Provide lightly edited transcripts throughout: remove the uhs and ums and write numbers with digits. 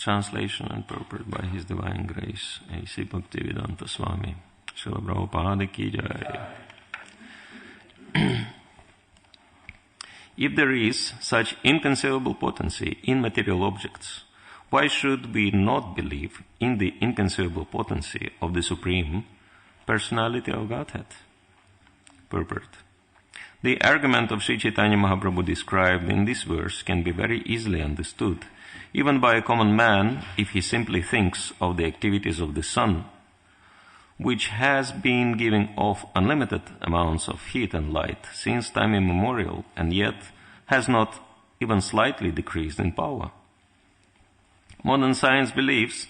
Translation and purport by His Divine Grace, A.C. Bhaktivedanta Swami, Srila Prabhupada Ki Jai. If there is such inconceivable potency in material objects, why should we not believe in the inconceivable potency of the Supreme Personality of Godhead? Purport. The argument of Sri Chaitanya Mahaprabhu described in this verse can be very easily understood, even by a common man, if he simply thinks of the activities of the sun, which has been giving off unlimited amounts of heat and light since time immemorial, and yet has not even slightly decreased in power. Modern science believes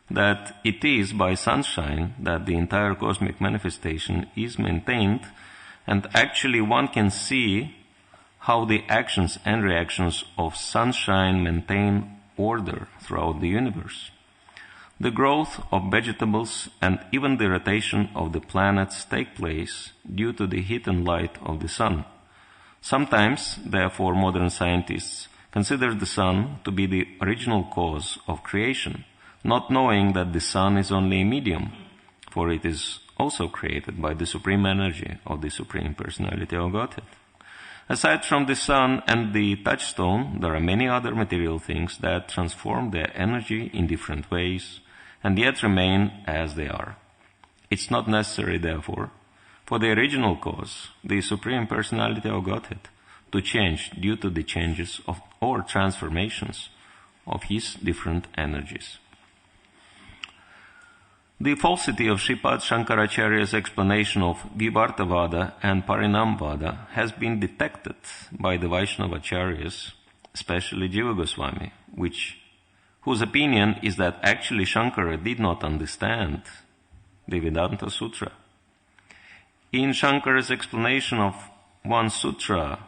that it is by sunshine that the entire cosmic manifestation is maintained, and actually one can see how the actions and reactions of sunshine maintain order throughout the universe. The growth of vegetables and even the rotation of the planets take place due to the heat and light of the sun. Sometimes, therefore, modern scientists consider the sun to be the original cause of creation, not knowing that the sun is only a medium, for it is also created by the supreme energy of the Supreme Personality of Godhead. Aside from the sun and the touchstone, there are many other material things that transform their energy in different ways and yet remain as they are. It's not necessary, therefore, for the original cause, the Supreme Personality of Godhead, to change due to the changes of or transformations of his different energies. The falsity of Sripad Shankaracharya's explanation of Vivartavada and Parinamvada has been detected by the Vaishnavacharyas, especially Jiva Goswami, whose opinion is that actually Shankara did not understand the Vedanta Sutra. In Shankara's explanation of one sutra,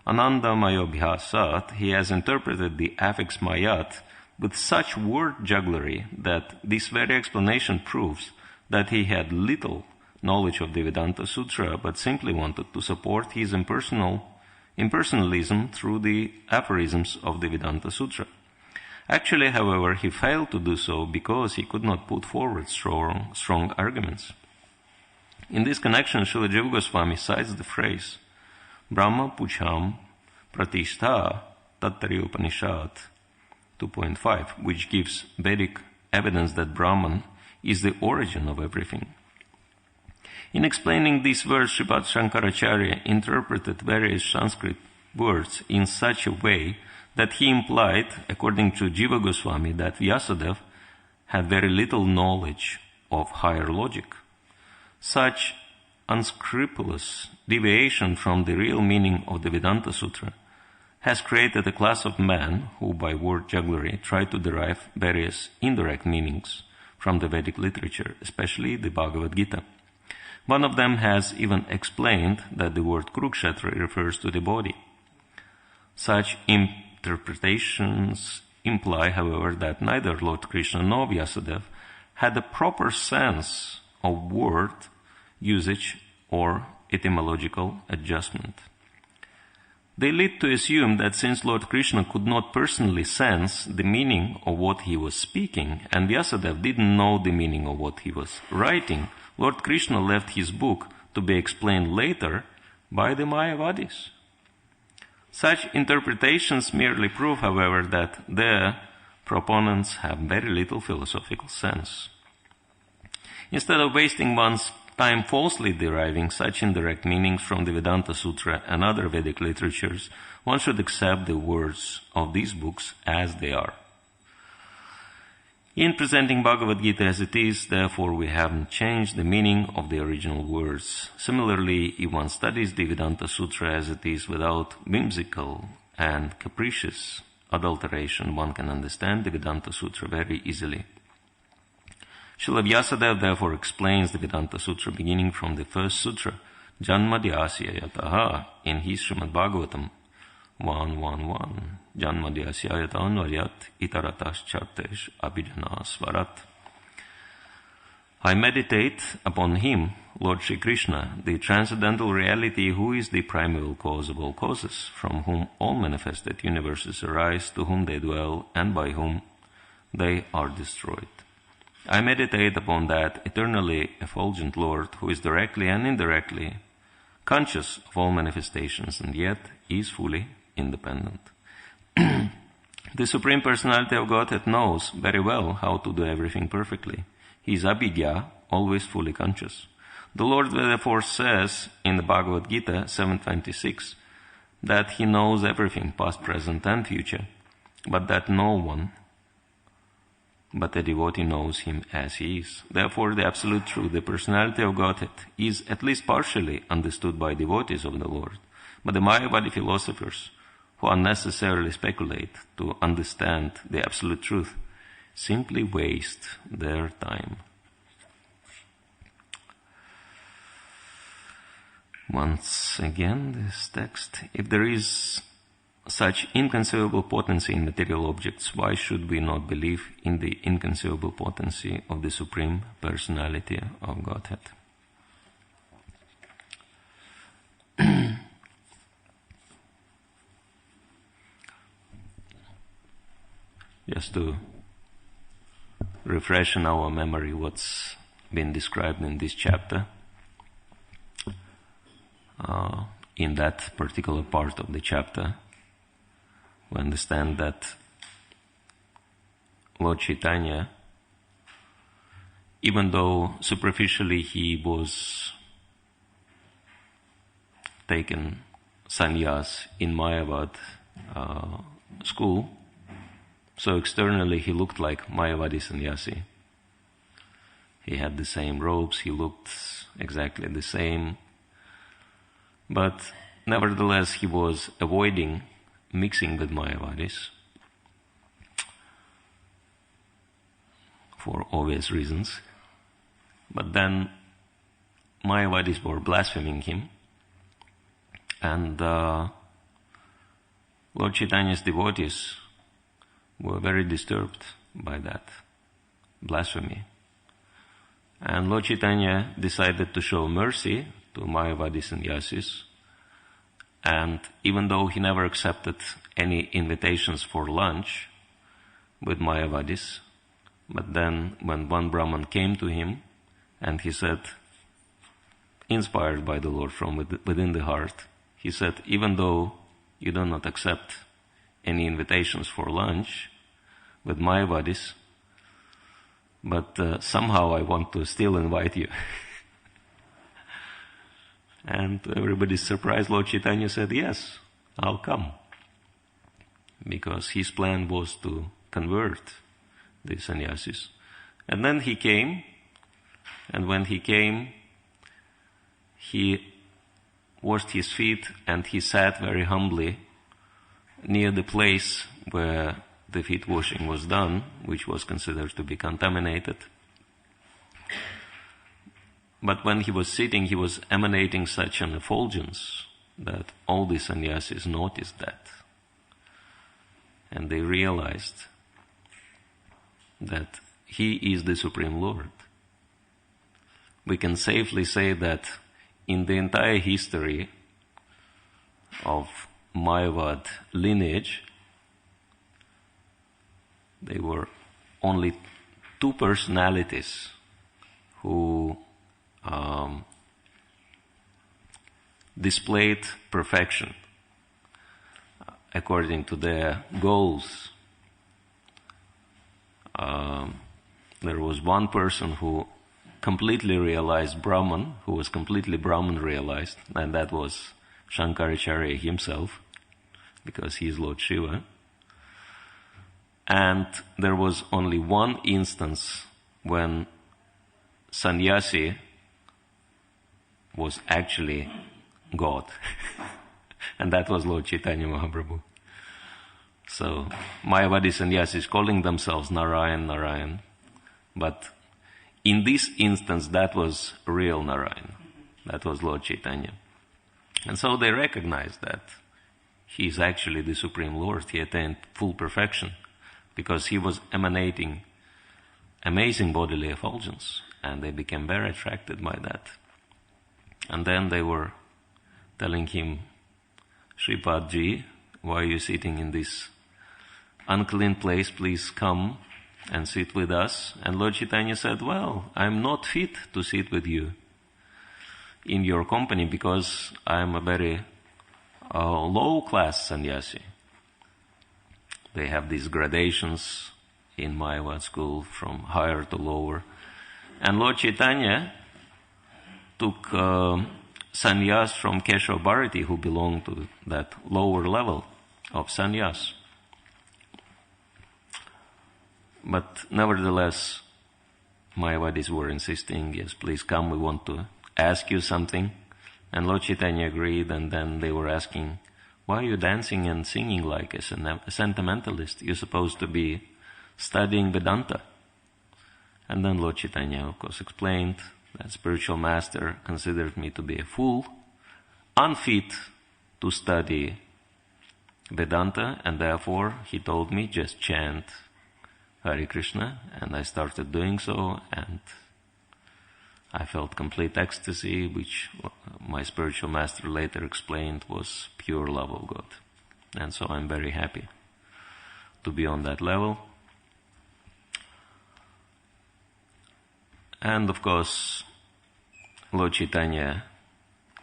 Anandamayobhyasat, he has interpreted the affix mayat with such word jugglery that this very explanation proves that he had little knowledge of the Vedanta Sutra, but simply wanted to support his impersonalism through the aphorisms of the Vedanta Sutra. Actually, however, he failed to do so because he could not put forward strong arguments. In this connection, Srila Jiva Goswami cites the phrase Brahma Pucham Pratishta Tattari Upanishad 2.5, which gives Vedic evidence that Brahman is the origin of everything. In explaining this verse, Sripad Shankaracharya interpreted various Sanskrit words in such a way that he implied, according to Jiva Goswami, that Vyasadeva had very little knowledge of higher logic. Such unscrupulous deviation from the real meaning of the Vedanta Sutra has created a class of men who, by word jugglery, try to derive various indirect meanings from the Vedic literature, especially the Bhagavad Gita. One of them has even explained that the word Kurukshetra refers to the body. Such interpretations imply, however, that neither Lord Krishna nor Vyasadeva had a proper sense of word usage or etymological adjustment. They lead to assume that since Lord Krishna could not personally sense the meaning of what he was speaking, and Vyasadeva didn't know the meaning of what he was writing, Lord Krishna left his book to be explained later by the Mayavadis. Such interpretations merely prove, however, that their proponents have very little philosophical sense. Instead of wasting one's time falsely deriving such indirect meanings from the Vedanta Sutra and other Vedic literatures, one should accept the words of these books as they are. In presenting Bhagavad Gita as it is, therefore, we haven't changed the meaning of the original words. Similarly, if one studies the Vedanta Sutra as it is without whimsical and capricious adulteration, one can understand the Vedanta Sutra very easily. Srila Vyasadeva therefore explains the Vedanta Sutra beginning from the first sutra, Janmadhyasya Yataha, in his Srimad Bhagavatam 1.1.1. Janmadhyasya Yatanvaryat Itaratas Chartesh Abhijana Svarat. I meditate upon him, Lord Sri Krishna, the transcendental reality who is the primeval cause of all causes, from whom all manifested universes arise, to whom they dwell, and by whom they are destroyed. I meditate upon that eternally effulgent Lord who is directly and indirectly conscious of all manifestations and yet is fully independent. The Supreme Personality of Godhead knows very well how to do everything perfectly. He is abhidya, always fully conscious. The Lord therefore says in the Bhagavad Gita 7.26 that He knows everything, past, present and future, but that no one but a devotee knows Him as He is. Therefore, the Absolute Truth, the Personality of Godhead, is at least partially understood by devotees of the Lord. But the Mayavadi philosophers, who unnecessarily speculate to understand the Absolute Truth, simply waste their time. Once again, this text, if there is such inconceivable potency in material objects, why should we not believe in the inconceivable potency of the Supreme Personality of Godhead? Just to refresh in our memory what's been described in this chapter, in that particular part of the chapter, we understand that Lord Chaitanya, even though superficially he was taken sannyas in Mayavad school, so externally he looked like Mayavadi sannyasi. He had the same robes, he looked exactly the same, but nevertheless he was avoiding mixing with Mayavadis for obvious reasons. But then Mayavadis were blaspheming him, and Lord Chaitanya's devotees were very disturbed by that blasphemy. And Lord Chaitanya decided to show mercy to Mayavadi sannyasis, and even though he never accepted any invitations for lunch with Mayavadis, but then when one Brahman came to him and he said, inspired by the Lord from within the heart, he said, even though you do not accept any invitations for lunch with Mayavadis, but somehow I want to still invite you. And to everybody's surprise, Lord Chaitanya said, yes, I'll come. Because his plan was to convert the sannyasis. And then he came, and when he came, he washed his feet and he sat very humbly near the place where the feet washing was done, which was considered to be contaminated. But when he was sitting, he was emanating such an effulgence that all the sannyasis noticed that. And they realized that he is the Supreme Lord. We can safely say that in the entire history of Mayavad lineage, there were only two personalities who displayed perfection according to their goals. There was one person who completely realized Brahman, who was completely Brahman realized, and that was Shankaracharya himself, because he is Lord Shiva. And there was only one instance when sannyasi was actually God. And that was Lord Chaitanya Mahaprabhu. So, Mayavadi sannyasis calling themselves Narayan, Narayan. But in this instance, that was real Narayan. That was Lord Chaitanya. And so they recognized that he is actually the Supreme Lord. He attained full perfection because he was emanating amazing bodily effulgence. And they became very attracted by that. And then they were telling him, Shripadji, why are you sitting in this unclean place? Please come and sit with us. And Lord Chaitanya said, well, I'm not fit to sit with you in your company because I'm a very low-class sannyasi. They have these gradations in Mayavad school from higher to lower. And Lord Chaitanya took sannyas from Keshav Bharati, who belonged to that lower level of sannyas. But nevertheless, Mayavadis were insisting, yes, please come, we want to ask you something. And Lord Chaitanya agreed, and then they were asking, why are you dancing and singing like a sentimentalist? You're supposed to be studying Vedanta. And then Lord Chaitanya, of course, explained that spiritual master considered me to be a fool, unfit to study Vedanta, and therefore he told me just chant Hare Krishna, and I started doing so, and I felt complete ecstasy, which my spiritual master later explained was pure love of God. And so I'm very happy to be on that level. And of course, Lord Chaitanya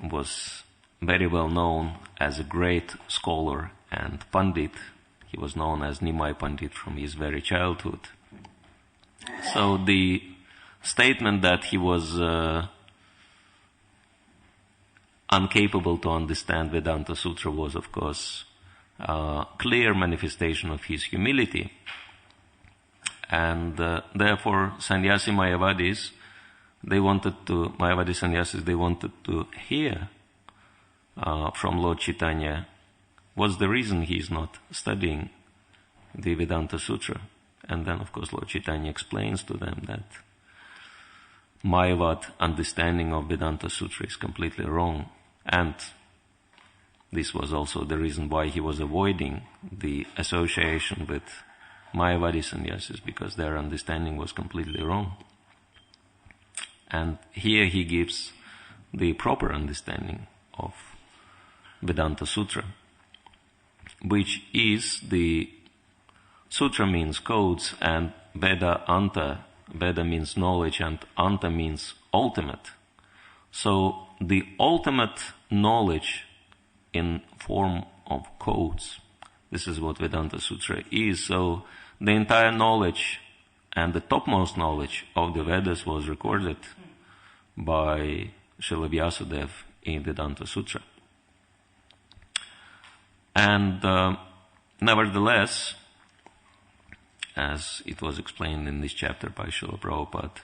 was very well known as a great scholar and Pandit. He was known as Nimai Pandit from his very childhood. So the statement that he was incapable to understand Vedanta Sutra was, of course, a clear manifestation of his humility. And therefore, sannyasi Mayavadis, Mayavadi sannyasis, they wanted to hear from Lord Chaitanya what's the reason he is not studying the Vedanta Sutra. And then, of course, Lord Chaitanya explains to them that Mayavad understanding of Vedanta Sutra is completely wrong. And this was also the reason why he was avoiding the association with Mayavadi sannyasis, because their understanding was completely wrong. And here he gives the proper understanding of Vedanta Sutra, which is the Sutra means codes, and Veda Anta, Veda means knowledge, and Anta means ultimate. So the ultimate knowledge in form of codes, this is what Vedanta Sutra is. So the entire knowledge and the topmost knowledge of the Vedas was recorded by Srila Vyasadeva in Vedanta Sutra. And nevertheless, as it was explained in this chapter by Srila Prabhupada,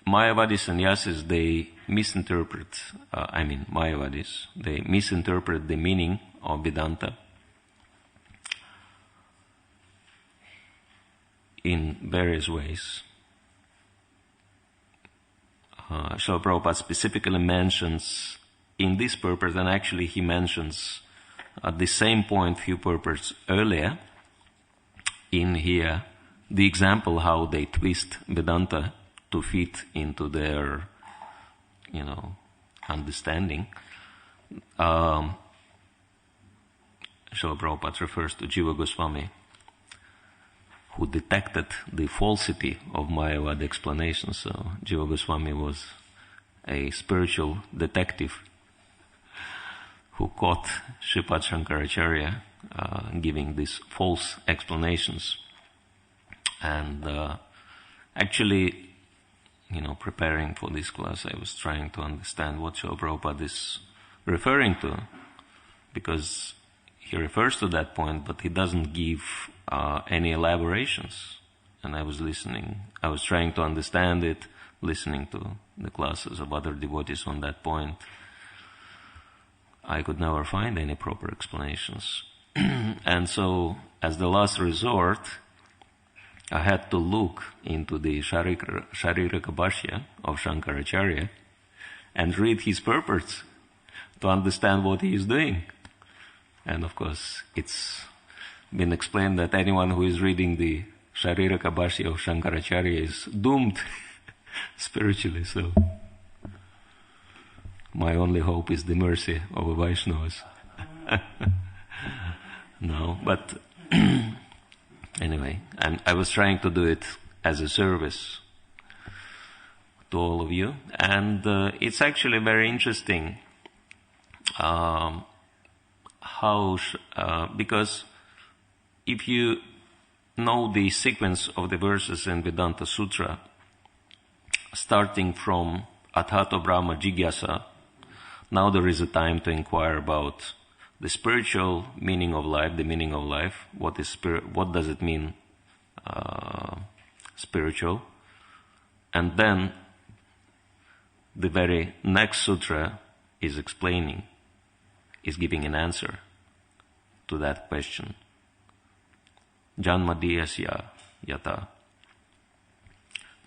Mayavadi sannyasis, they misinterpret, Mayavadis, they misinterpret the meaning of Vedanta in various ways. Srila Prabhupada specifically mentions in this purport, and actually he mentions at the same point few purports earlier in here, the example how they twist Vedanta to fit into their, understanding. Srila Prabhupada refers to Jiva Goswami, who detected the falsity of Mayavad explanations. So Jiva Goswami was a spiritual detective who caught Sripad Shankaracharya giving these false explanations. And actually, preparing for this class, I was trying to understand what Srila Prabhupada is referring to, because he refers to that point, but he doesn't give any elaborations. And I was trying to understand it, listening to the classes of other devotees on that point. I could never find any proper explanations. And so, as the last resort, I had to look into the Shariraka Bhashya of Shankaracharya and read his purports to understand what he is doing. And of course, it's been explained that anyone who is reading the Shariraka Bhashya of Shankaracharya is doomed spiritually. So my only hope is the mercy of the Vaishnavas. No, but Anyway, I was trying to do it as a service to all of you, and it's actually very interesting because if you know the sequence of the verses in Vedanta Sutra, starting from Athato Brahma Jigyasa, now there is a time to inquire about the spiritual meaning of life, the meaning of life, what is spirit, what does it mean spiritual, and then the very next sutra is giving an answer to that question. Janma diyasya yata.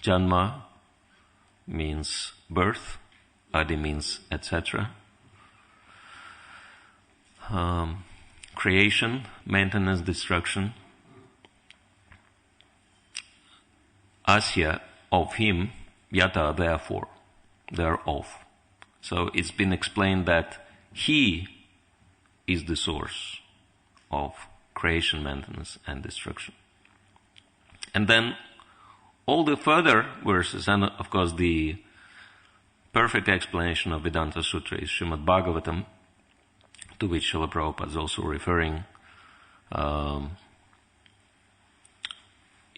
Janma means birth, adi means etc. Creation, maintenance, destruction. Asya, of him, yata, therefore, thereof. So it's been explained that he is the source of creation, maintenance, and destruction. And then all the further verses, and of course the perfect explanation of Vedanta Sutra is Srimad Bhagavatam, to which Srila Prabhupada is also referring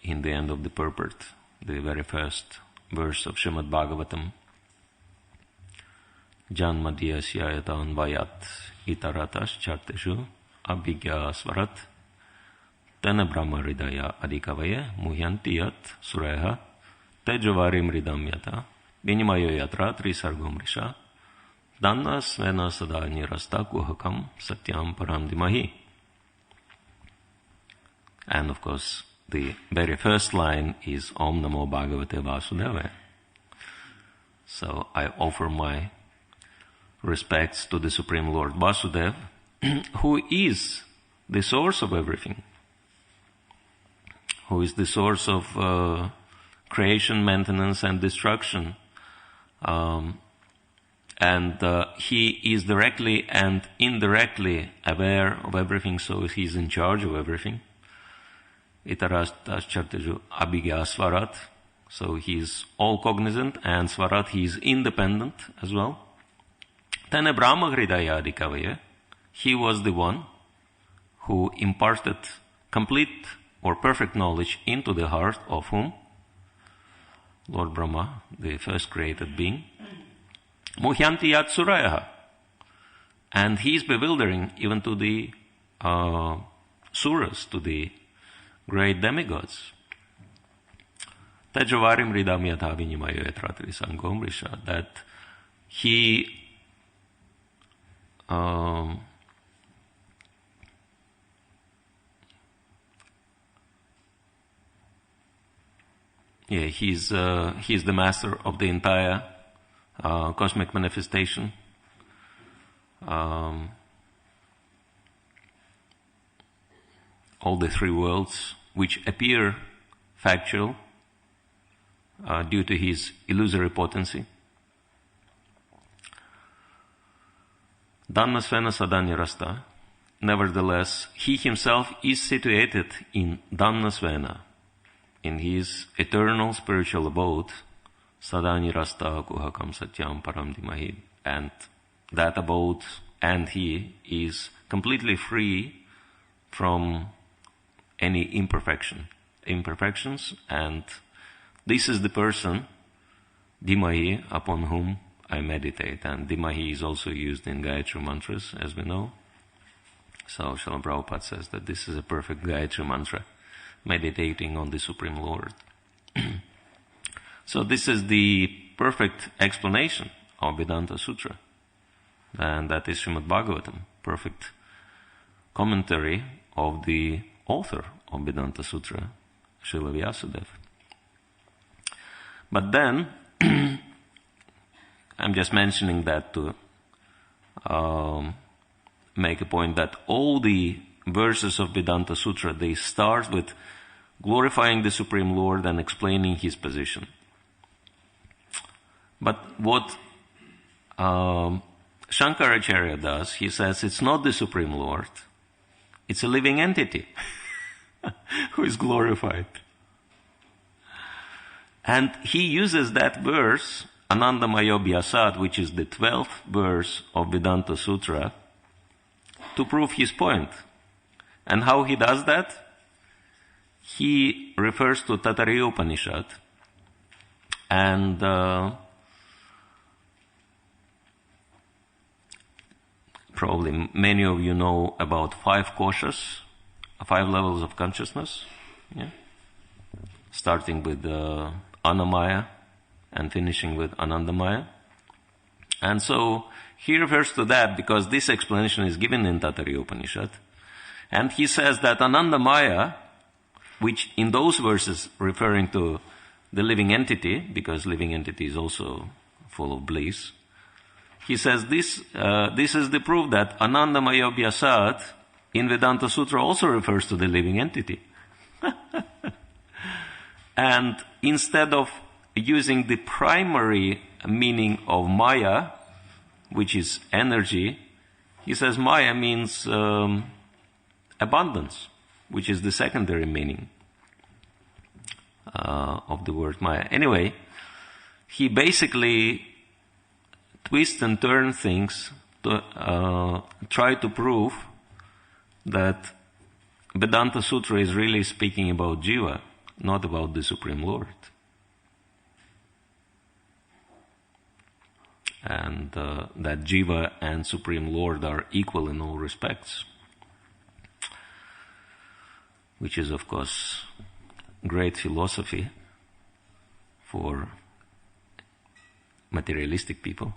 in the end of the purport, the very first verse of Srimad Bhagavatam. Janma diyasya yatan vayat itaratas charteshu abhigya svarat tena brahma hridaya adhikavaya muhyanti yat sureha tejavarim hridam yata vinimayo yatra trisargom risha danna svena sada nirasta kuhakam satyam param dimahi. And of course, the very first line is Om Namo Bhagavate Vasudevaya. So I offer my respects to the Supreme Lord Vasudeva, who is the source of everything, who is the source of creation, maintenance, and destruction. And he is directly and indirectly aware of everything, so he is in charge of everything. Itarastas charteju abhigya svarat, so he is all cognizant, and svarat, he is independent as well. Tene brahma hridaya adhikavaya, he was the one who imparted complete or perfect knowledge into the heart of whom? Lord Brahma, the first created being. Muhyanti yat suraya, and he is bewildering even to the suras, to the great demigods. Tejavarim hridam yatha vinimayo yatratri sangom risha, that he he's the master of the entire cosmic manifestation. All the three worlds, which appear factual due to his illusory potency. Dhammasvena sadanyarasta. Nevertheless, he himself is situated in Dhammasvena, in his eternal spiritual abode, sadanyarasta kuhakam satyam param dimahi, and that abode and he is completely free from any imperfections, and this is the person, Dimahi, upon whom I meditate. And Dimahi is also used in Gayatri mantras, as we know. So Srila Prabhupada says that this is a perfect Gayatri mantra, meditating on the Supreme Lord. So this is the perfect explanation of Vedanta Sutra. And that is Srimad Bhagavatam, perfect commentary of the author of Vedanta Sutra, Srila Vyasadeva. But then, I'm just mentioning that to make a point that all the verses of Vedanta Sutra, they start with glorifying the Supreme Lord and explaining his position. But what Shankaracharya does, he says it's not the Supreme Lord, it's a living entity. who is glorified. And he uses that verse, Anandamayo Vyasat, which is the 12th verse of Vedanta Sutra, to prove his point. And how he does that? He refers to Taittiriya Upanishad, and probably many of you know about 5 koshas, 5 levels of consciousness, yeah? Starting with Annamaya and finishing with Anandamaya. And so he refers to that because this explanation is given in Taittiriya Upanishad. And he says that Anandamaya, which in those verses referring to the living entity, because living entity is also full of bliss, he says this is the proof that Anandamaya Vyasat in Vedanta Sutra also refers to the living entity. And instead of using the primary meaning of Maya, which is energy, he says Maya means abundance, which is the secondary meaning of the word Maya. Anyway, he basically twists and turns things to try to prove that Vedanta Sutra is really speaking about Jiva, not about the Supreme Lord. And that Jiva and Supreme Lord are equal in all respects, which is, of course, great philosophy for materialistic people.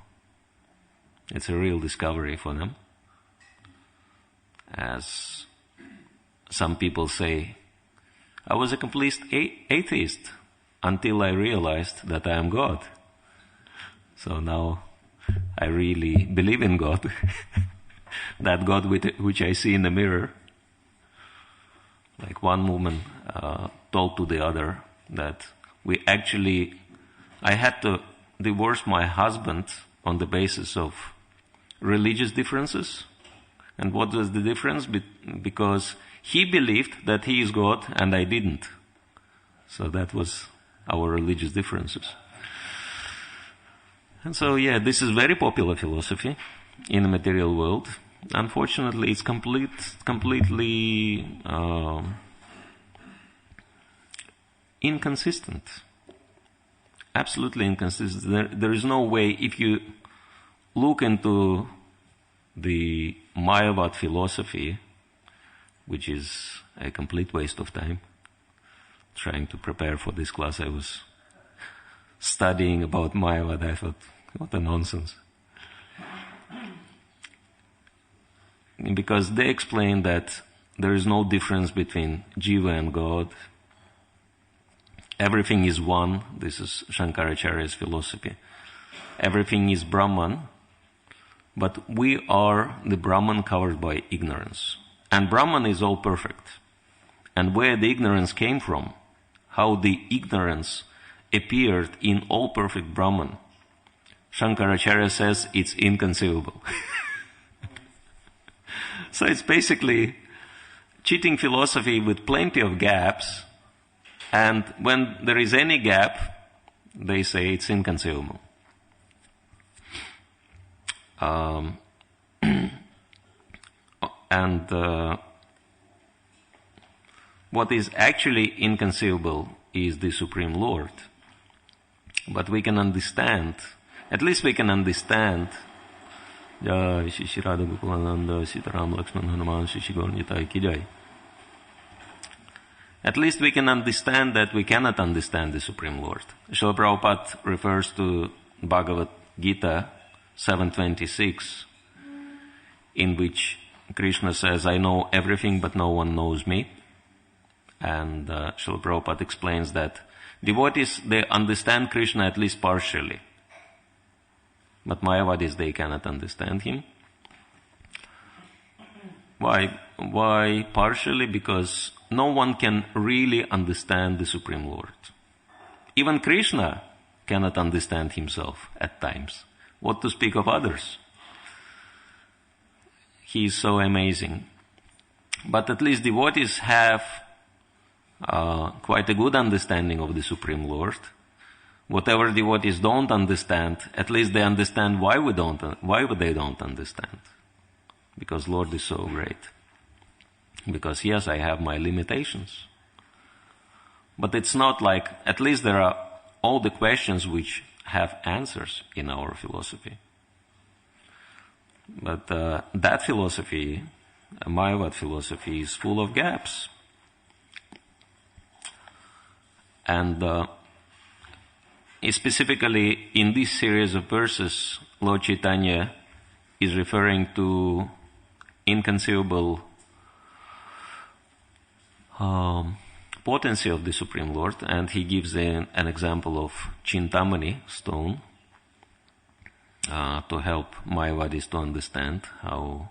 It's a real discovery for them. As some people say, I was a complete atheist until I realized that I am God. So now I really believe in God, that God which I see in the mirror. Like one woman told to the other that I had to divorce my husband on the basis of religious differences. And what was the difference? Because he believed that he is God and I didn't. So that was our religious differences. And so, this is very popular philosophy in the material world. Unfortunately, it's completely inconsistent. Absolutely inconsistent. There is no way, if you look into the Mayavad philosophy, which is a complete waste of time. Trying to prepare for this class, I was studying about Mayavad. I thought, what a nonsense. Because they explain that there is no difference between Jiva and God. Everything is one. This is Shankaracharya's philosophy. Everything is Brahman, but we are the Brahman covered by ignorance. And Brahman is all perfect. And where the ignorance came from, how the ignorance appeared in all perfect Brahman, Shankaracharya says it's inconceivable. So it's basically cheating philosophy with plenty of gaps, and when there is any gap, they say it's inconceivable. And what is actually inconceivable is the Supreme Lord. But we can understand, at least we can understand, Jai Shri Shri Radha Gokulananda Sitaram Lakshman Hanuman Shri Shri Gaur Nitai Ki Jai. At least we can understand that we cannot understand the Supreme Lord. Srila Prabhupada refers to Bhagavad Gita 7.26, in which Krishna says, I know everything but no one knows me. And Srila Prabhupada explains that devotees, they understand Krishna at least partially. But Mayavadis, they cannot understand him. Why? Why partially? Because no one can really understand the Supreme Lord. Even Krishna cannot understand himself at times. What to speak of others? He is so amazing. But at least devotees have quite a good understanding of the Supreme Lord. Whatever devotees don't understand, at least they understand why they don't understand. Because Lord is so great. Because yes, I have my limitations. But it's not like, at least there are all the questions which have answers in our philosophy. But that philosophy, Mayavad philosophy, is full of gaps. And specifically in this series of verses, Lord Chaitanya is referring to inconceivable potency of the Supreme Lord, and he gives an example of Chintamani stone to help Mayavadis to understand how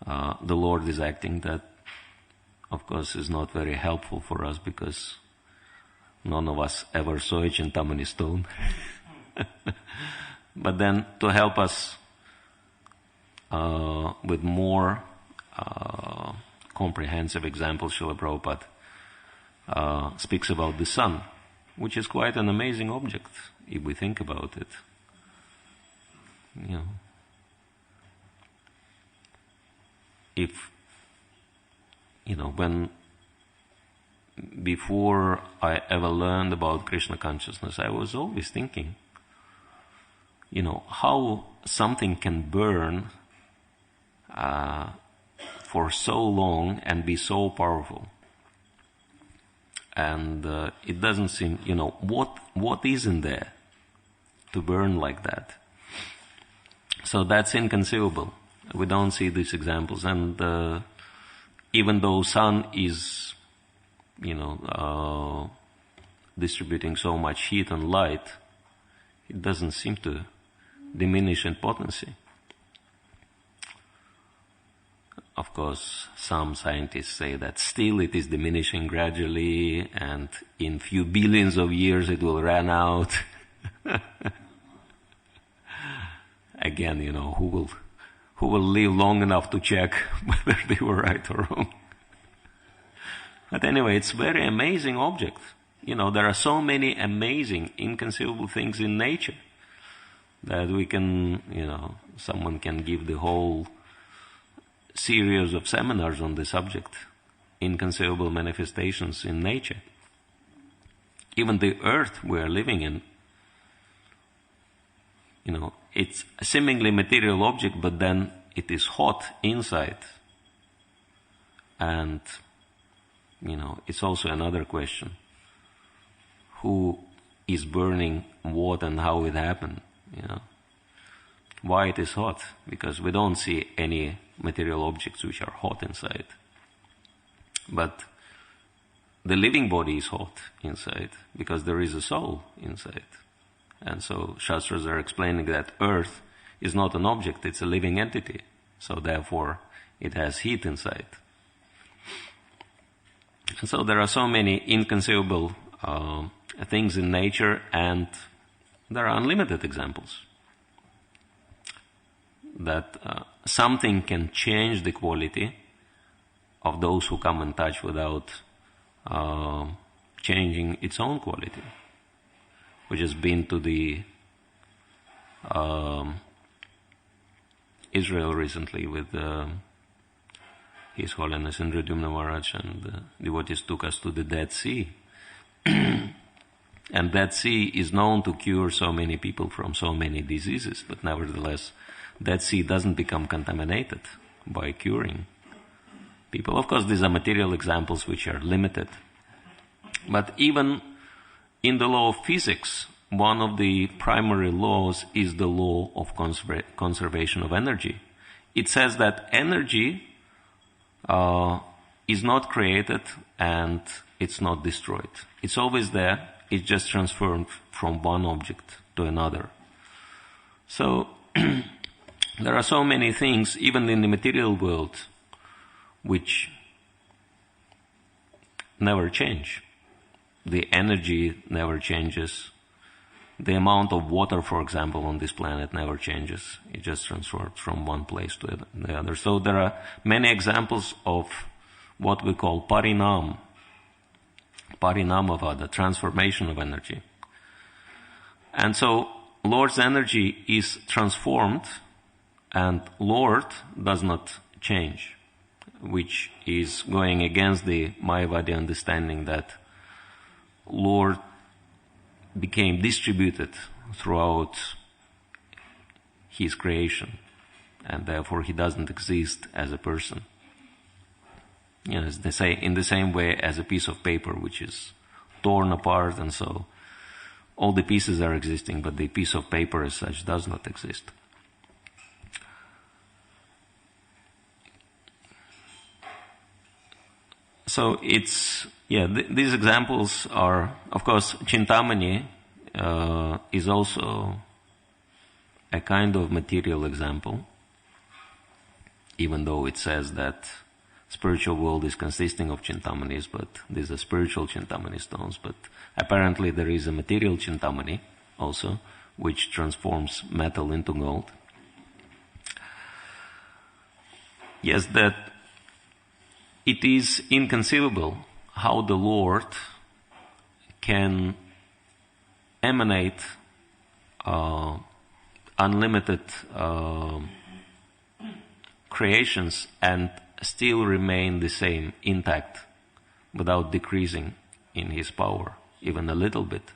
the Lord is acting. That, of course, is not very helpful for us because none of us ever saw a Chintamani stone. But then to help us with more comprehensive examples, Srila Prabhupada speaks about the sun, which is quite an amazing object if we think about it. You know, when before I ever learned about Krishna consciousness, I was always thinking, how something can burn for so long and be so powerful. And it doesn't seem, what is in there to burn like that? So that's inconceivable. We don't see these examples. And even though sun is, distributing so much heat and light, it doesn't seem to diminish in potency. Of course, some scientists say that still it is diminishing gradually, and in few billions of years it will run out. Again, who will live long enough to check whether they were right or wrong? But anyway, it's a very amazing object. There are so many amazing, inconceivable things in nature that we can, someone can give the whole series of seminars on the subject, inconceivable manifestations in nature. Even the earth we are living in, it's a seemingly material object, but then it is hot inside. And, it's also another question. Who is burning what and how it happened, Why it is hot? Because we don't see any material objects which are hot inside. But the living body is hot inside because there is a soul inside. And so Shastras are explaining that earth is not an object, it's a living entity. So therefore it has heat inside. And so there are so many inconceivable things in nature, and there are unlimited examples that something can change the quality of those who come in touch without changing its own quality. We just been to the Israel recently with His Holiness Indradyumna Maharaj, and devotees took us to the Dead Sea. And that sea is known to cure so many people from so many diseases, but nevertheless, that sea doesn't become contaminated by curing people. Of course, these are material examples which are limited. But even in the law of physics, one of the primary laws is the law of conservation of energy. It says that energy is not created and it's not destroyed. It's always there. It's just transferred from one object to another. So there are so many things, even in the material world, which never change. The energy never changes. The amount of water, for example, on this planet never changes. It just transfers from one place to the other. So there are many examples of what we call parinam, parinamava, the transformation of energy. And so Lord's energy is transformed and Lord does not change, which is going against the Mayavadi understanding that Lord became distributed throughout his creation, and therefore he doesn't exist as a person. You know, they say in the same way as a piece of paper which is torn apart, and so all the pieces are existing, but the piece of paper as such does not exist. So it's, these examples are, of course, Chintamani is also a kind of material example, even though it says that spiritual world is consisting of Chintamanis, but these are spiritual Chintamani stones. But apparently there is a material Chintamani also, which transforms metal into gold. Yes, that it is inconceivable how the Lord can emanate unlimited creations and still remain the same, intact, without decreasing in his power, even a little bit.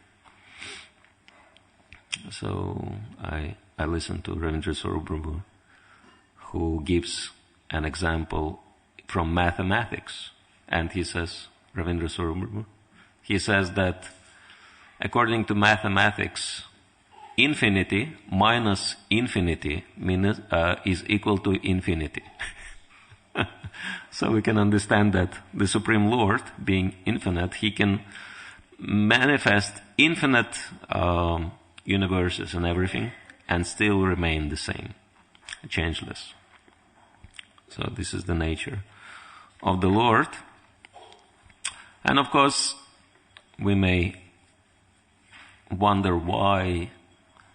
So I listened to Ravindra Swarup, who gives an example from mathematics, and he says, Ravindra Swarup, he says that according to mathematics, infinity minus infinity is equal to infinity. So we can understand that the Supreme Lord, being infinite, he can manifest infinite universes and everything and still remain the same, changeless. So this is the nature of the Lord. And of course, we may wonder why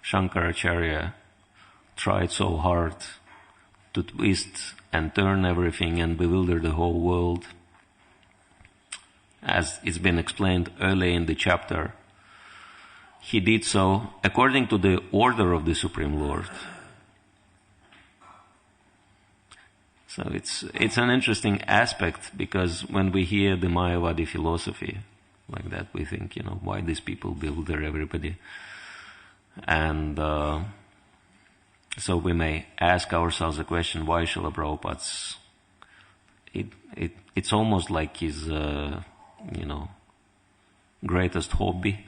Shankaracharya tried so hard to twist and turn everything and bewilder the whole world. As it's been explained early in the chapter, he did so according to the order of the Supreme Lord. So it's an interesting aspect, because when we hear the Mayavadi philosophy like that, we think, why these people bewilder everybody? And so we may ask ourselves a question, why Srila Prabhupada's, it's almost like his, greatest hobby,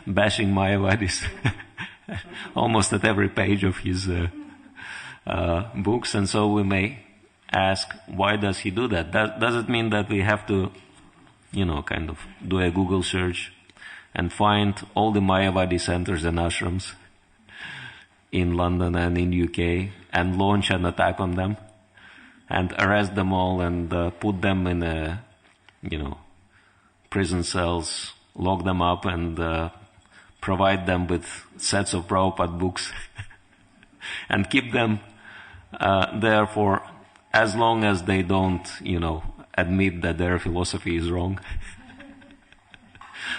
bashing Mayavadis, almost at every page of his books. And so we may ask, why does he do that? Does it mean that we have to, kind of do a Google search and find all the Mayavadi centers and ashrams in London and in UK and launch an attack on them and arrest them all and put them in prison cells, lock them up and provide them with sets of Prabhupada books and keep them there for as long as they don't, admit that their philosophy is wrong.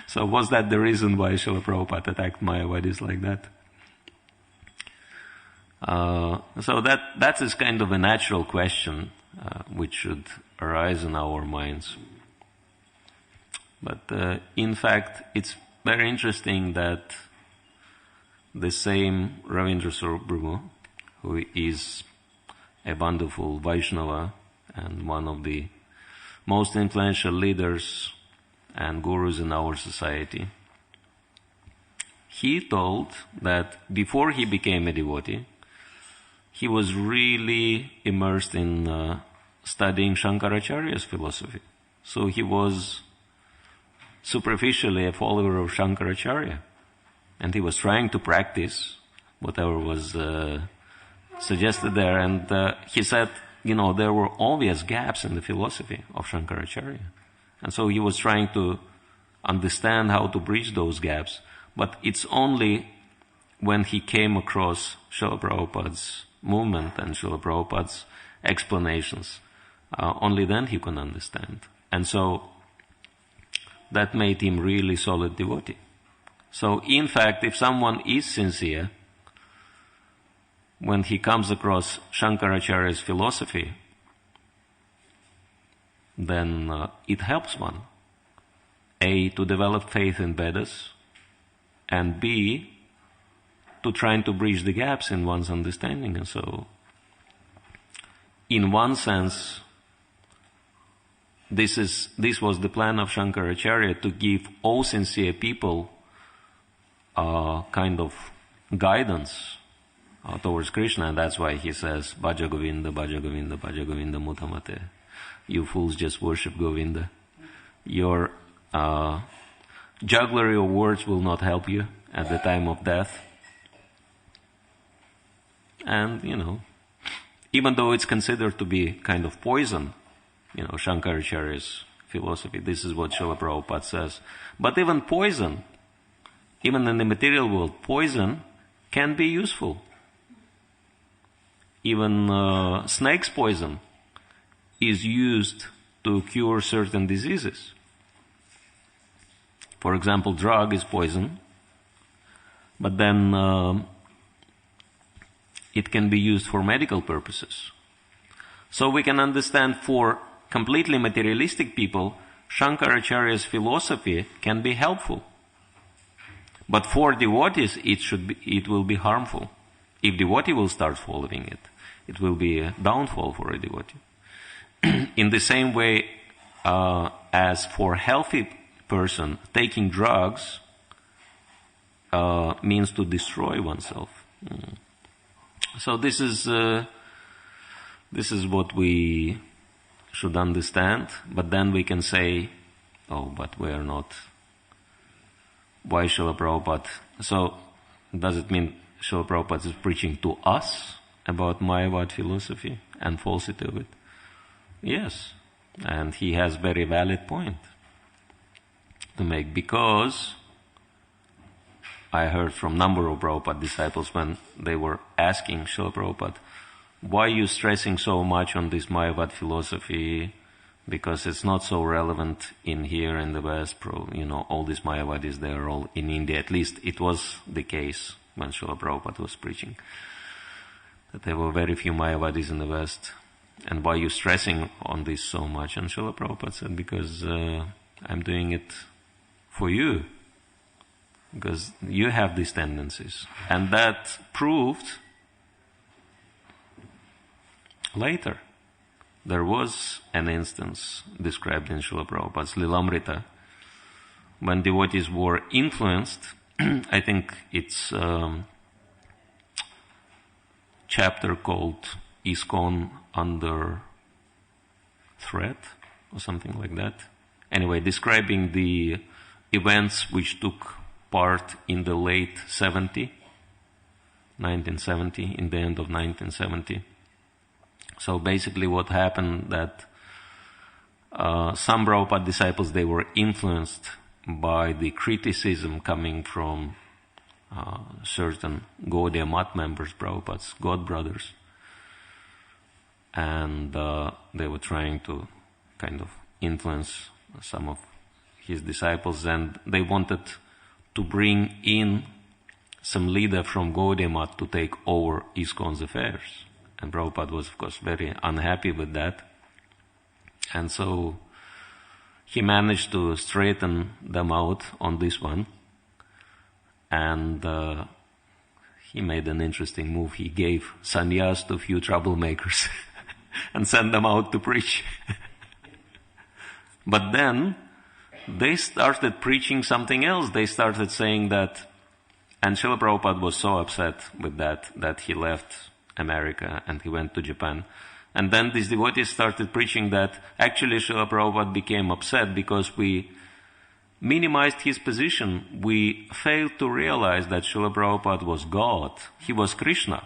So was that the reason why Srila Prabhupada attacked Mayavadis like that? So that is kind of a natural question which should arise in our minds. But in fact, it's very interesting that the same Ravindra Swarup, who is a wonderful Vaishnava and one of the most influential leaders and gurus in our society, he told that before he became a devotee, he was really immersed in studying Shankaracharya's philosophy. So he was superficially a follower of Shankaracharya. And he was trying to practice whatever was suggested there. And he said, there were obvious gaps in the philosophy of Shankaracharya. And so he was trying to understand how to bridge those gaps. But it's only when he came across Srila Prabhupada's movement and Srila Prabhupada's explanations, only then he could understand. And so that made him really solid devotee. So in fact, if someone is sincere, when he comes across Shankaracharya's philosophy, then it helps one. A, to develop faith in Vedas, and B, to trying to bridge the gaps in one's understanding. And so, in one sense, this was the plan of Shankaracharya, to give all sincere people a kind of guidance towards Krishna, and that's why he says, Bhaja Govinda, Bhaja Govinda, Bhaja Govinda Mutamate. You fools just worship Govinda. Your jugglery of words will not help you at the time of death. And, even though it's considered to be kind of poison, Shankaracharya's philosophy, this is what Srila Prabhupada says. But even poison, even in the material world, poison can be useful. Even snake's poison is used to cure certain diseases. For example, drug is poison, but then it can be used for medical purposes. So we can understand, for completely materialistic people, Shankaracharya's philosophy can be helpful. But for devotees, it will be harmful. If devotee will start following it, it will be a downfall for a devotee. In the same way as for healthy person, taking drugs means to destroy oneself. So this is what we should understand. But then we can say, oh, but we are not. Why Srila Prabhupada? So does it mean Srila Prabhupada is preaching to us about Mayavad philosophy and falsity of it? Yes, and he has very valid point to make, because I heard from number of Prabhupada disciples when they were asking Srila Prabhupada, why are you stressing so much on this Mayavad philosophy? Because it's not so relevant in here in the West. All these Mayavadis, they are all in India. At least it was the case when Srila Prabhupada was preaching, that there were very few Mayavadis in the West. And why are you stressing on this so much? And Srila Prabhupada said, because I'm doing it for you. Because you have these tendencies. And that proved later. There was an instance described in Srila Prabhupada's Lilamrita when devotees were influenced. I think it's chapter called ISKCON Under Threat or something like that. Anyway, describing the events which took part in the late 1970, in the end of 1970. So basically what happened that some Prabhupada disciples, they were influenced by the criticism coming from certain Gaudiya Math members, Prabhupada's God brothers. And they were trying to kind of influence some of his disciples, and they wanted to bring in some leader from Gaudiya Math to take over ISKCON's affairs. And Prabhupada was, of course, very unhappy with that. And so he managed to straighten them out on this one. And he made an interesting move. He gave sannyas to a few troublemakers and sent them out to preach. But then they started preaching something else. They started saying that, and Srila Prabhupada was so upset with that he left America and he went to Japan. And then these devotees started preaching that actually Srila Prabhupada became upset because we minimized his position. We failed to realize that Srila Prabhupada was God. He was Krishna.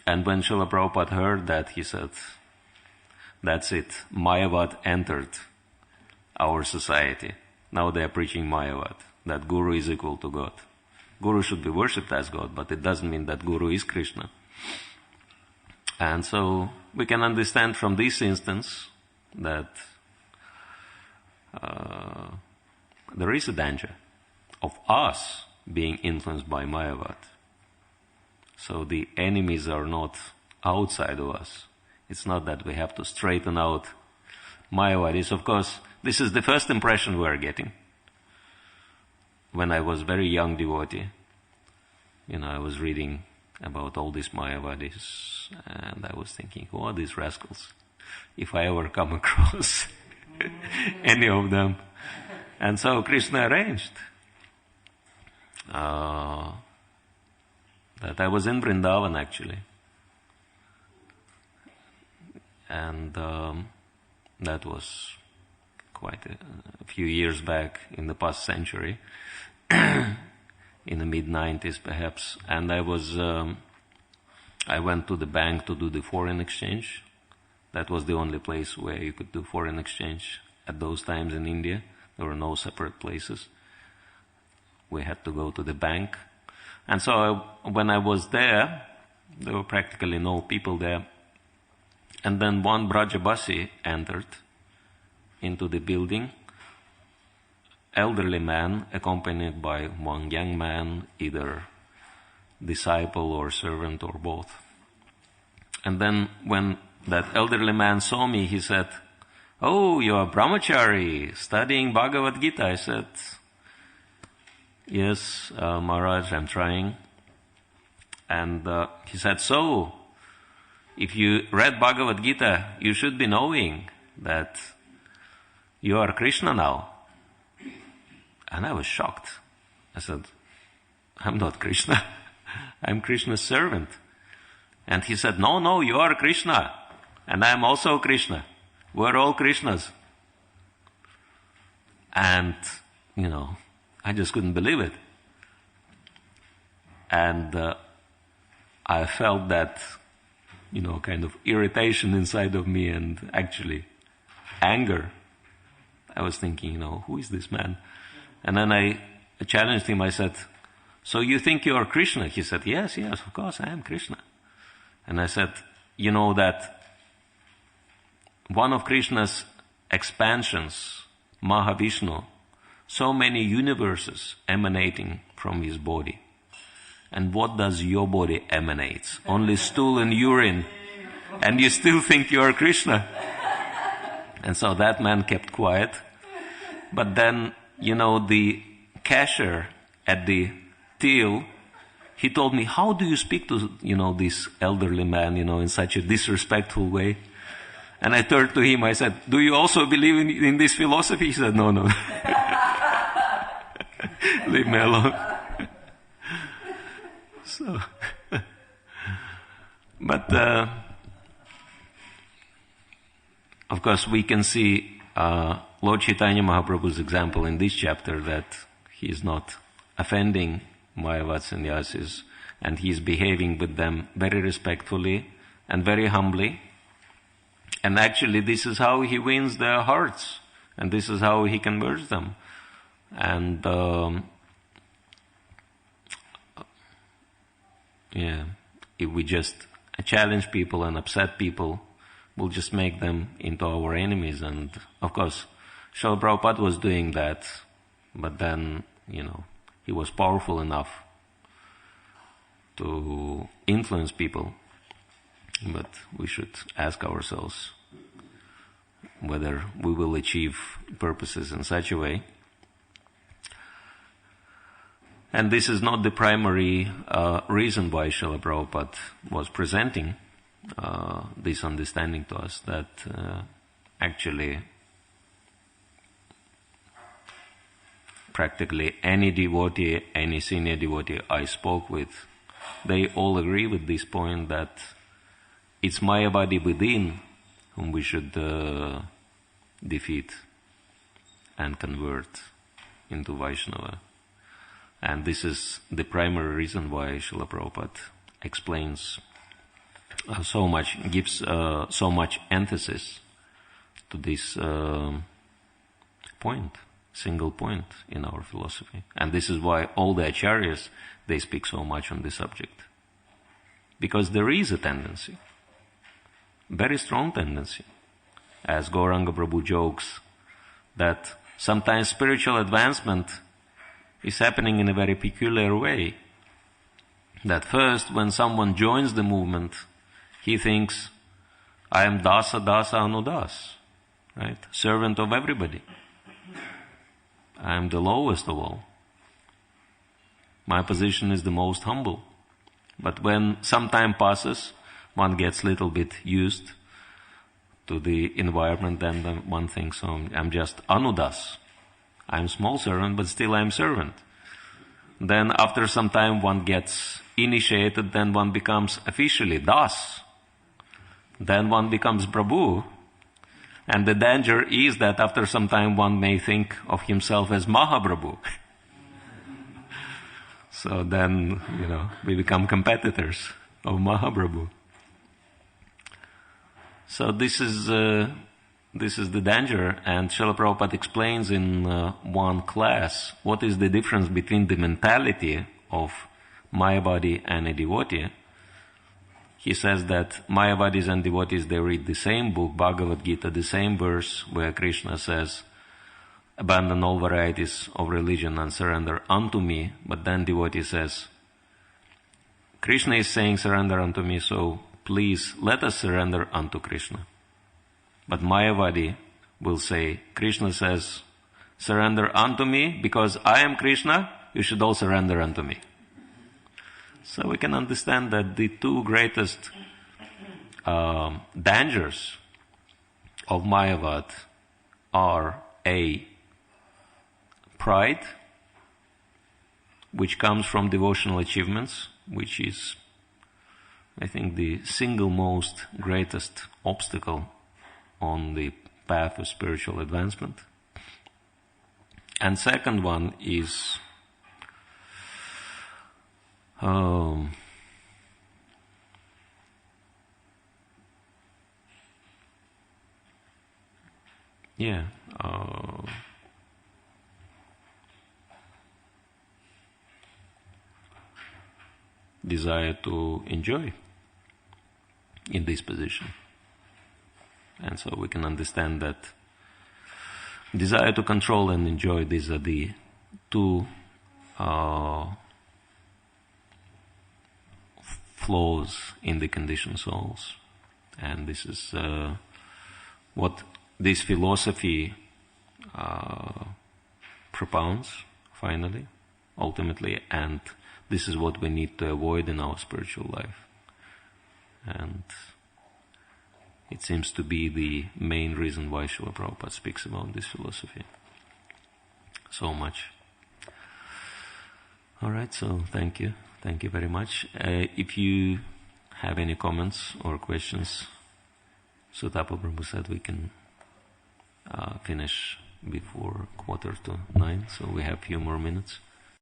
And when Srila Prabhupada heard that, he said, that's it. Mayavad entered our society. Now they are preaching Mayavad, that Guru is equal to God. Guru should be worshipped as God, but it doesn't mean that Guru is Krishna. And so we can understand from this instance that there is a danger of us being influenced by Mayavad. So the enemies are not outside of us. It's not that we have to straighten out Mayavadis. Of course, this is the first impression we are getting. When I was very young devotee, I was reading about all these Mayavadis, and I was thinking, who are these rascals? If I ever come across any of them. And so Krishna arranged that I was in Vrindavan actually. And that was quite a few years back in the past century, in the mid-90s perhaps. And I went to the bank to do the foreign exchange. That was the only place where you could do foreign exchange at those times in India. There were no separate places. We had to go to the bank. And so when I was there were practically no people there. And then one Brajabasi entered into the building, elderly man accompanied by one young man, either disciple or servant or both. And then when that elderly man saw me, he said, "Oh, you are brahmachari studying Bhagavad Gita." I said, "Yes, Maharaj, I'm trying." And he said, "So, if you read Bhagavad Gita, you should be knowing that you are Krishna now." And I was shocked. I said, "I'm not Krishna. I'm Krishna's servant." And he said, No, you are Krishna. And I'm also Krishna. We're all Krishnas." And, I just couldn't believe it. And I felt that, kind of irritation inside of me and actually anger. I was thinking, who is this man? And then I challenged him. I said, "So you think you are Krishna?" He said, yes, of course, I am Krishna." And I said, "You know that one of Krishna's expansions, Mahavishnu, so many universes emanating from his body. And what does your body emanate? Only stool and urine. And you still think you are Krishna?" And so that man kept quiet. But then, the cashier at the till, he told me, "How do you speak to, this elderly man, in such a disrespectful way?" And I turned to him, I said, "Do you also believe in this philosophy?" He said, No. Leave me alone. So, but, of course, we can see Lord Chaitanya Mahaprabhu's example in this chapter that he is not offending Mayavad sannyasis, and he is behaving with them very respectfully and very humbly. And actually, this is how he wins their hearts, and this is how he converts them. And if we just challenge people and upset people, we'll just make them into our enemies. And of course, Srila Prabhupada was doing that, but then, he was powerful enough to influence people. But we should ask ourselves whether we will achieve purposes in such a way. And this is not the primary reason why Srila Prabhupada was presenting this understanding to us, that actually practically any devotee, any senior devotee I spoke with, they all agree with this point that it's Mayavadi within whom we should defeat and convert into Vaishnava. And this is the primary reason why Srila Prabhupada explains gives so much emphasis to this single point in our philosophy. And this is why all the acharyas, they speak so much on this subject. Because there is a tendency, very strong tendency, as Gauranga Prabhu jokes, that Sometimes spiritual advancement is happening in a very peculiar way. That first, when someone joins the movement, he thinks, I am dasa dasa anudas, right? Servant of everybody. I am the lowest of all. My position is the most humble. But when some time passes, one gets a little bit used to the environment, then one thinks, oh, I'm just anudas. I'm small servant, but still I'm servant. Then after some time one gets initiated, then one becomes officially das. Then one becomes Prabhu. And the danger is that after some time one may think of himself as Mahaprabhu. So then, we become competitors of Mahaprabhu. So this is the danger, and Srila Prabhupada explains in one class what is the difference between the mentality of Mayavadi and a devotee. He says that Mayavadis and devotees, they read the same book, Bhagavad Gita, the same verse where Krishna says, abandon all varieties of religion and surrender unto me. But then devotee says, Krishna is saying surrender unto me, so please let us surrender unto Krishna. But Mayavadi will say, Krishna says, surrender unto me because I am Krishna, you should all surrender unto me. So we can understand that the two greatest dangers of Mayavad are A, pride, which comes from devotional achievements, which is, I think, the single most greatest obstacle on the path of spiritual advancement. And second one is desire to enjoy in this position. And so we can understand that desire to control and enjoy, these are the two flaws in the conditioned souls. And this is what this philosophy propounds, finally, ultimately, and this is what we need to avoid in our spiritual life. And it seems to be the main reason why Srila Prabhupada speaks about this philosophy so much. Alright, so thank you. Thank you very much. If you have any comments or questions, Sutapa Prabhu said we can finish before 8:45, so we have a few more minutes.